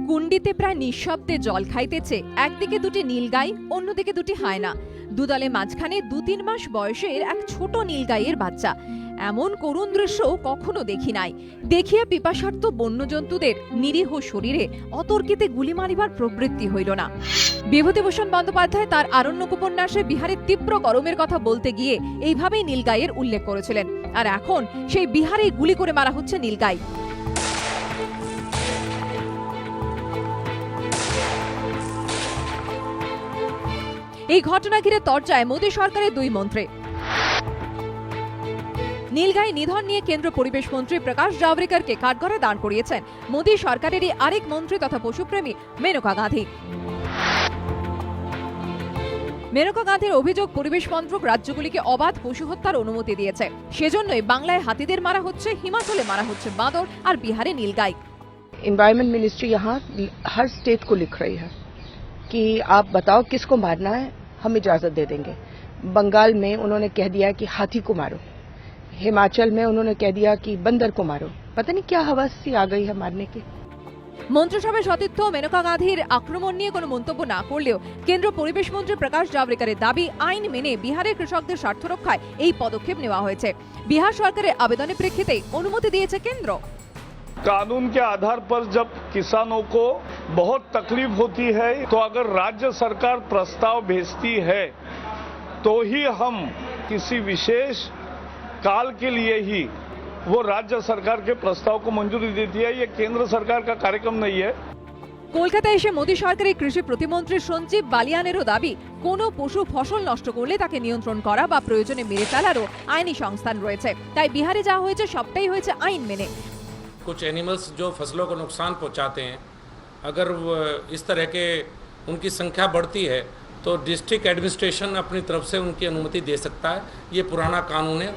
কুণ্ডিতে প্রায় নিঃশব্দে জল খাইতেছে, একদিকে দুটি নীলগাই, অন্যদিকে দুটি হায়না। দুদলে মাঝখানে 2-3 মাস বয়সের এক ছোট নীলগাইয়ের বাচ্চা। এমন করুণ দৃশ্য কখনো দেখি নাই। দেখিয়া পিপাসার্ত বন্যজন্তুদের নিরীহ শরীরে অতর্কিতে গুলি মারিবার প্রবৃত্তি হইল না। বিভূতিভূষণ বন্দ্যোপাধ্যায় তার আরণ্যক উপন্যাসে বিহারের তীব্র গরমের কথা বলতে গিয়ে এইভাবেই নীলগাইয়ের উল্লেখ করেছিলেন। আর এখন সেই বিহারেই গুলি করে মারা হচ্ছে নীলগাই। এই ঘটনা ঘিরে তরজায় মোদী সরকারের 2 মন্ত্রী। নীলগাই নিধন নিয়ে কেন্দ্র পরিবেশ মন্ত্রী প্রকাশ জাভড়েকরকে কাঠগড়ায় দাঁড় করিয়েছেন মোদী সরকারেরই আরেক মন্ত্রী তথা পশুপ্রেমী মেনকা গান্ধী। মেনকা গান্ধীর অভিযোগ, পরিবেশ মন্ত্রক রাজ্যগুলিকে অবাধ পশু হত্যার অনুমতি দিয়েছে। সেজন্যই বাংলায় হাতিদের মারা হচ্ছে, হিমাচলে মারা হচ্ছে বাঁদর, আর বিহারে নীলগাই। एनवायरमेंट मिनिस्ट्री यहाँ हर स्टेट को लिख रही है कि आप बताओ किसको मारना है, हम इजाजत दे देंगे। बंगाल में उन्होंने कह दिया कि हाथी को मारो, हिमाचल में उन्होंने कह दिया कि बंदर को मारो। पता नहीं क्या हवस सी आ गई है मारने की। মন্ত্রিসভায় সতীর্থ মেনকা গান্ধীর আক্রমণ নিয়ে কোনো মন্তব্য না করলেও কেন্দ্র পরিবেশ মন্ত্রী প্রকাশ জাভড়েকরের দাবি, আইন মেনে বিহারের কৃষকদের স্বার্থ রক্ষায় এই পদক্ষেপ নেওয়া হয়েছে। বিহার সরকারের আবেদনের প্রেক্ষিতে অনুমতি দিয়েছে কেন্দ্র। कानून के आधार पर जब किसानों को बहुत तकलीफ होती है तो अगर राज्य सरकार प्रस्ताव भेजती है तो ही हम किसी विशेष काल के लिए ही वो राज्य सरकार के प्रस्ताव को मंजूरी देती है। ये केंद्र सरकार का कार्यक्रम नहीं है। কলকাতায় এসে মোদী সরকারের কৃষি প্রতিমন্ত্রী সঞ্জীব বালিয়ানেরও দাবি, কোনো পশু ফসল নষ্ট করলে তাকে নিয়ন্ত্রণ করা বা প্রয়োজনে মেরে ফেলারও আইনি সংস্থান রয়েছে। তাই বিহারে যা হয়েছে সবটাই হয়েছে আইন মেনে। कुछ एनिमल्स जो फसलों को नुकसान पहुंचाते हैं, अगर इस तरह के उनकी संख्या बढ़ती है तो डिस्ट्रिक्ट एडमिनिस्ट्रेशन अपनी तरफ से उनकी अनुमति दे सकता है। ये पुराना कानून है।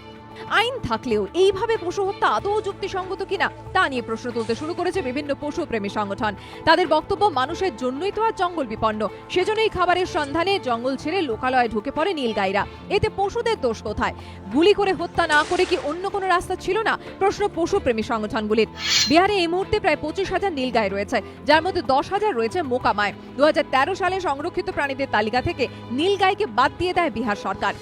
আইন থাকলেও এইভাবে পশু হত্যা আদৌ যুক্তিসঙ্গত কিনা তা নিয়ে প্রশ্ন তুলতে শুরু করেছে বিভিন্ন পশুপ্রেমী সংগঠন। তাদের বক্তব্য, মানুষের জন্যই তো আর জঙ্গল বিপন্ন, সেজন্যই খাবারের সন্ধানে জঙ্গল ছেড়ে লোকালয়ে ঢুকে পড়ে নীলগাইরা। এতে পশুদের দোষ কোথায়? গুলি করে হত্যা না করে কি অন্য কোনো রাস্তা ছিল না? প্রশ্ন পশুপ্রেমী সংগঠনগুলির। বিহারে এই মুহূর্তে প্রায় 25,000 নীলগাই রয়েছে, যার মধ্যে 10,000 রয়েছে মোকামায়। 2013 সালে সংরক্ষিত প্রাণীদের তালিকা থেকে নীলগাইকে বাদ দিয়ে দেয় বিহার সরকার।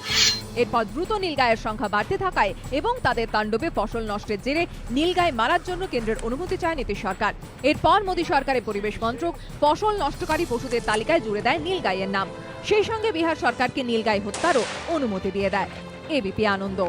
এরপর দ্রুত নীলগাইয়ের সংখ্যা বাড়তে থাকায় এবং তাদের তাণ্ডবে ফসল নষ্টের জেরে নীলগাই মারার জন্য কেন্দ্রের অনুমতি চায় নীতিশ সরকার। এরপর মোদী সরকারের পরিবেশ মন্ত্রক ফসল নষ্টকারী পশুদের তালিকায় জুড়ে দেয় নীলগাইয়ের নাম। সেই সঙ্গে বিহার সরকারকে নীলগাই হত্যারও অনুমতি দিয়ে দেয়। এবিপি আনন্দ।